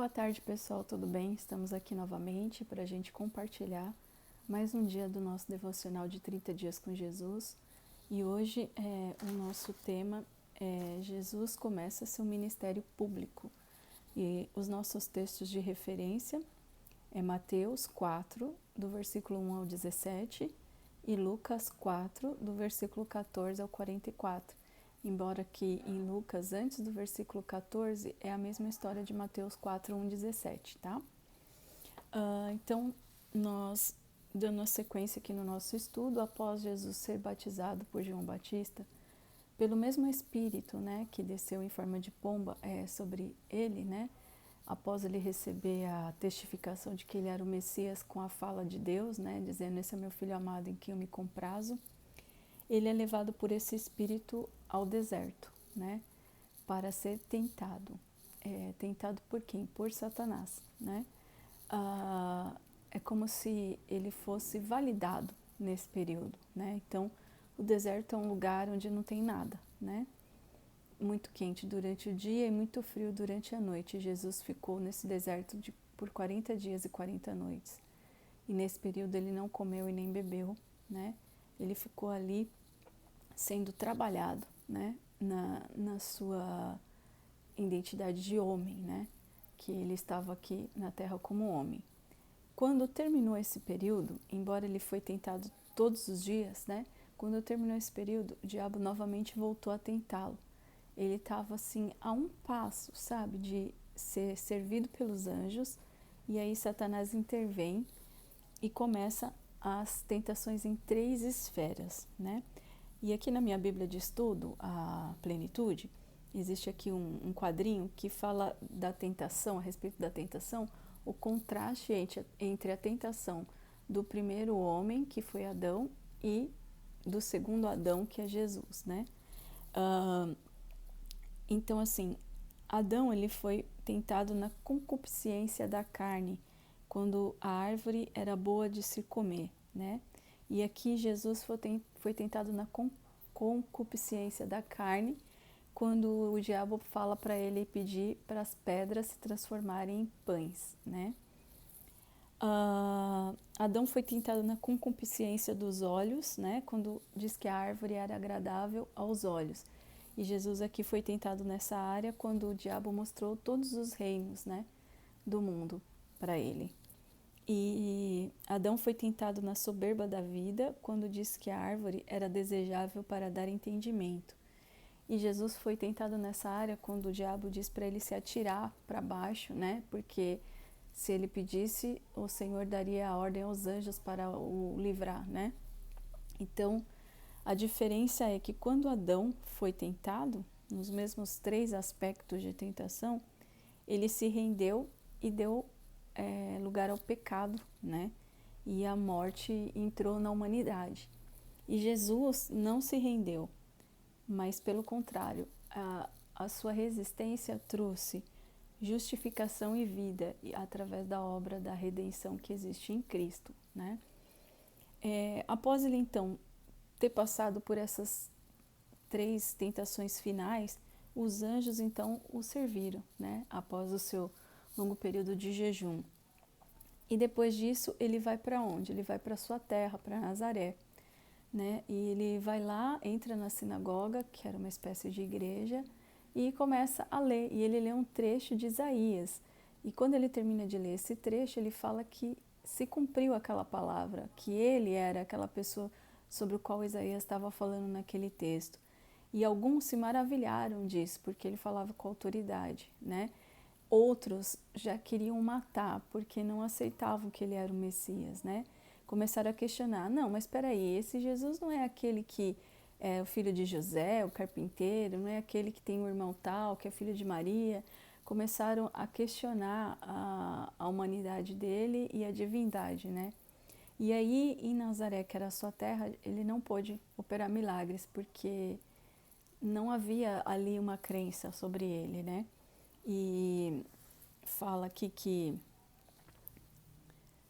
Boa tarde, pessoal, tudo bem? Estamos aqui novamente para a gente compartilhar mais um dia do nosso devocional de 30 dias com Jesus. E hoje o nosso tema é Jesus começa seu ministério público. E os nossos textos de referência é Mateus 4, do versículo 1 ao 17, e Lucas 4, do versículo 14 ao 44. Embora que em Lucas, antes do versículo 14, é a mesma história de Mateus 4, 1, 17, tá? Então, nós, dando a sequência aqui no nosso estudo, após Jesus ser batizado por João Batista, pelo mesmo Espírito, né, que desceu em forma de pomba sobre ele, né, após ele receber a testificação de que ele era o Messias com a fala de Deus, né, dizendo, esse é meu filho amado em quem eu me comprazo, ele é levado por esse Espírito ao deserto, né, para ser tentado. Tentado por quem? Por Satanás, né? É como se ele fosse validado nesse período, né? Então, o deserto é um lugar onde não tem nada, né? Muito quente durante o dia e muito frio durante a noite. Jesus ficou nesse deserto por 40 dias e 40 noites. E nesse período ele não comeu e nem bebeu, né? Ele ficou ali sendo trabalhado, né? Na sua identidade de homem, né? Que ele estava aqui na Terra como homem. Quando terminou esse período, embora ele foi tentado todos os dias, né? Quando terminou esse período, o diabo novamente voltou a tentá-lo. Ele estava assim a um passo, sabe, de ser servido pelos anjos, e aí Satanás intervém e começa as tentações em 3 esferas, né? E aqui na minha Bíblia de estudo, a Plenitude, existe aqui um quadrinho que fala da tentação, a respeito da tentação, o contraste entre a tentação do primeiro homem, que foi Adão, e do segundo Adão, que é Jesus, né? Então, assim, Adão ele foi tentado na concupiscência da carne, quando a árvore era boa de se comer, né? E aqui Jesus foi tentado na concupiscência da carne, quando o diabo fala para ele pedir para as pedras se transformarem em pães, né? Adão foi tentado na concupiscência dos olhos, né? Quando diz que a árvore era agradável aos olhos. E Jesus aqui foi tentado nessa área quando o diabo mostrou todos os reinos, né, do mundo para ele. E Adão foi tentado na soberba da vida quando disse que a árvore era desejável para dar entendimento. E Jesus foi tentado nessa área quando o diabo disse para ele se atirar para baixo, né, porque se ele pedisse, o Senhor daria a ordem aos anjos para o livrar, né? Então, a diferença é que quando Adão foi tentado, nos mesmos 3 aspectos de tentação, ele se rendeu e deu lugar ao pecado, né? E a morte entrou na humanidade. E Jesus não se rendeu, mas pelo contrário, a sua resistência trouxe justificação e vida através da obra da redenção que existe em Cristo, né? Após ele então ter passado por essas 3 tentações finais, os anjos então o serviram, né? Após o seu longo período de jejum. E depois disso ele vai para onde? Ele vai para sua terra, para Nazaré, né? E ele vai lá, entra na sinagoga, que era uma espécie de igreja, e começa a ler. E ele lê um trecho de Isaías. E quando ele termina de ler esse trecho, ele fala que se cumpriu aquela palavra, que ele era aquela pessoa sobre o qual Isaías estava falando naquele texto. E alguns se maravilharam disso, porque ele falava com autoridade, né? Outros já queriam matar, porque não aceitavam que ele era o Messias, né? Começaram a questionar, não, mas espera aí, esse Jesus não é aquele que é o filho de José, o carpinteiro, não é aquele que tem um irmão tal, que é filho de Maria? Começaram a questionar a humanidade dele e a divindade, né? E aí, em Nazaré, que era a sua terra, ele não pôde operar milagres, porque não havia ali uma crença sobre ele, né? E fala aqui que,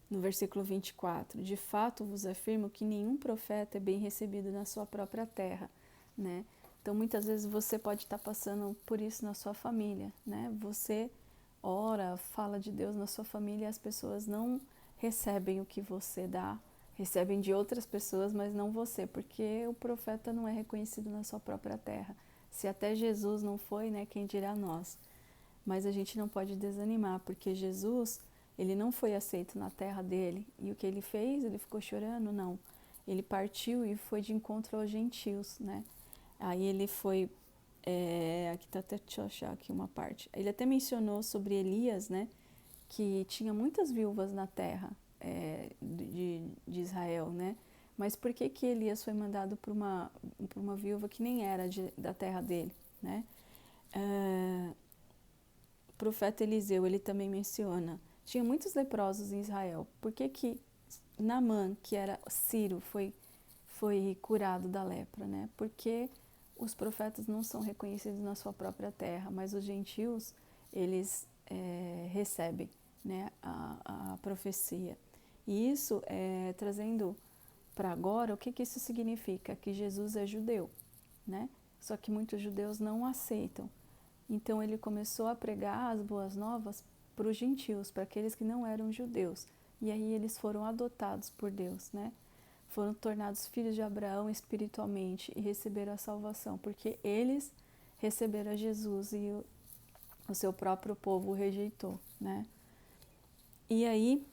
no versículo 24, de fato vos afirmo que nenhum profeta é bem recebido na sua própria terra, né? Então, muitas vezes você pode estar passando por isso na sua família, né? Você ora, fala de Deus na sua família, as pessoas não recebem o que você dá, recebem de outras pessoas, mas não você, porque o profeta não é reconhecido na sua própria terra. Se até Jesus não foi, né, quem dirá nós? Mas a gente não pode desanimar, porque Jesus, ele não foi aceito na terra dele. E o que ele fez? Ele ficou chorando? Não. Ele partiu e foi de encontro aos gentios, né? Aí ele foi, aqui tá até, deixa eu achar aqui uma parte. Ele até mencionou sobre Elias, né? Que tinha muitas viúvas na terra de Israel, né? Mas por que que Elias foi mandado para uma viúva que nem era da terra dele, né? O profeta Eliseu, ele também menciona, tinha muitos leprosos em Israel. Por que que Naamã, que era sírio, foi curado da lepra, né? Porque os profetas não são reconhecidos na sua própria terra, mas os gentios, eles recebem, né, a profecia. E isso, trazendo para agora, o que que isso significa? Que Jesus é judeu, né? Só que muitos judeus não aceitam. Então ele começou a pregar as boas novas para os gentios, para aqueles que não eram judeus. E aí eles foram adotados por Deus, né? Foram tornados filhos de Abraão espiritualmente e receberam a salvação, porque eles receberam a Jesus e o seu próprio povo o rejeitou, né? E aí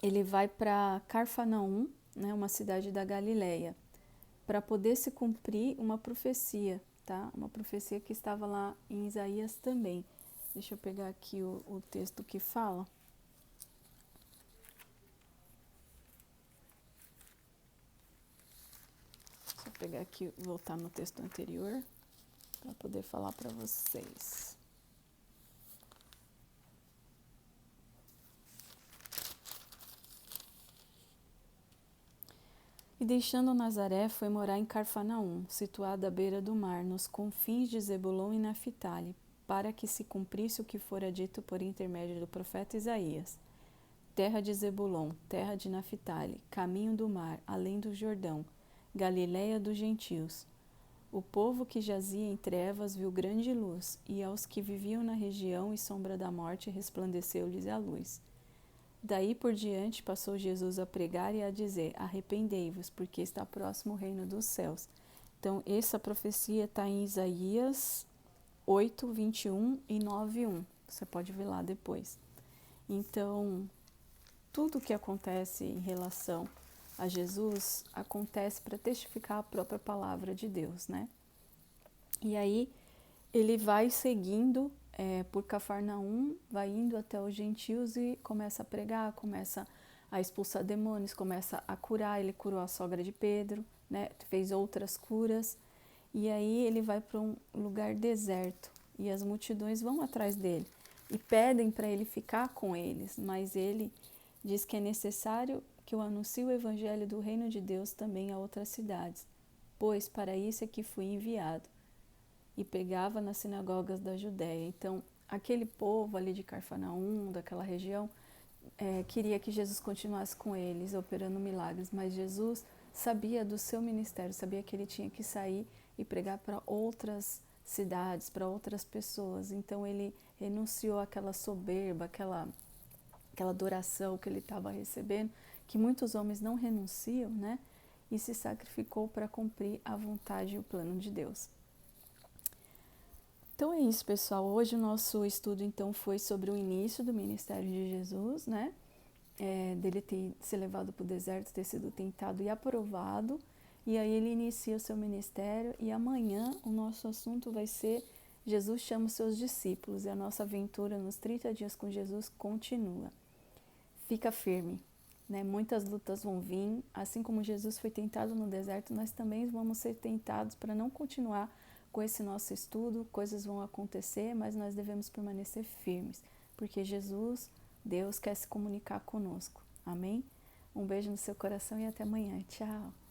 ele vai para Carfanaum, né, uma cidade da Galileia, para poder se cumprir uma profecia, tá? Uma profecia que estava lá em Isaías também. Deixa eu pegar aqui o texto que fala. Deixa eu pegar aqui, voltar no texto anterior, para poder falar para vocês. E deixando Nazaré, foi morar em Carfanaum, situada à beira do mar, nos confins de Zebulon e Naphtali, para que se cumprisse o que fora dito por intermédio do profeta Isaías. Terra de Zebulon, terra de Naphtali, caminho do mar, além do Jordão, Galiléia dos gentios. O povo que jazia em trevas viu grande luz, e aos que viviam na região e sombra da morte resplandeceu-lhes a luz. Daí por diante passou Jesus a pregar e a dizer: arrependei-vos, porque está próximo o reino dos céus. Então, essa profecia está em Isaías 8, 21 e 9, 1. Você pode ver lá depois. Então, tudo o que acontece em relação a Jesus acontece para testificar a própria palavra de Deus, né? E aí, ele vai seguindo por Cafarnaum, vai indo até os gentios e começa a pregar, começa a expulsar demônios, começa a curar. Ele curou a sogra de Pedro, né? Fez outras curas. E aí ele vai para um lugar deserto e as multidões vão atrás dele e pedem para ele ficar com eles, mas ele diz que é necessário que eu anuncie o evangelho do reino de Deus também a outras cidades, pois para isso é que fui enviado. E pregava nas sinagogas da Judéia. Então, aquele povo ali de Carfanaum, daquela região, queria que Jesus continuasse com eles, operando milagres, mas Jesus sabia do seu ministério, sabia que ele tinha que sair e pregar para outras cidades, para outras pessoas. Então, ele renunciou àquela soberba, aquela adoração que ele estava recebendo, que muitos homens não renunciam, né? E se sacrificou para cumprir a vontade e o plano de Deus. Então é isso, pessoal. Hoje o nosso estudo então foi sobre o início do ministério de Jesus, né? Dele ter se levado para o deserto, ter sido tentado e aprovado. E aí ele inicia o seu ministério e amanhã o nosso assunto vai ser Jesus chama os seus discípulos e a nossa aventura nos 30 dias com Jesus continua. Fica firme, né? Muitas lutas vão vir, assim como Jesus foi tentado no deserto, nós também vamos ser tentados para não continuar com esse nosso estudo, coisas vão acontecer, mas nós devemos permanecer firmes, porque Jesus, Deus, quer se comunicar conosco. Amém? Um beijo no seu coração e até amanhã. Tchau!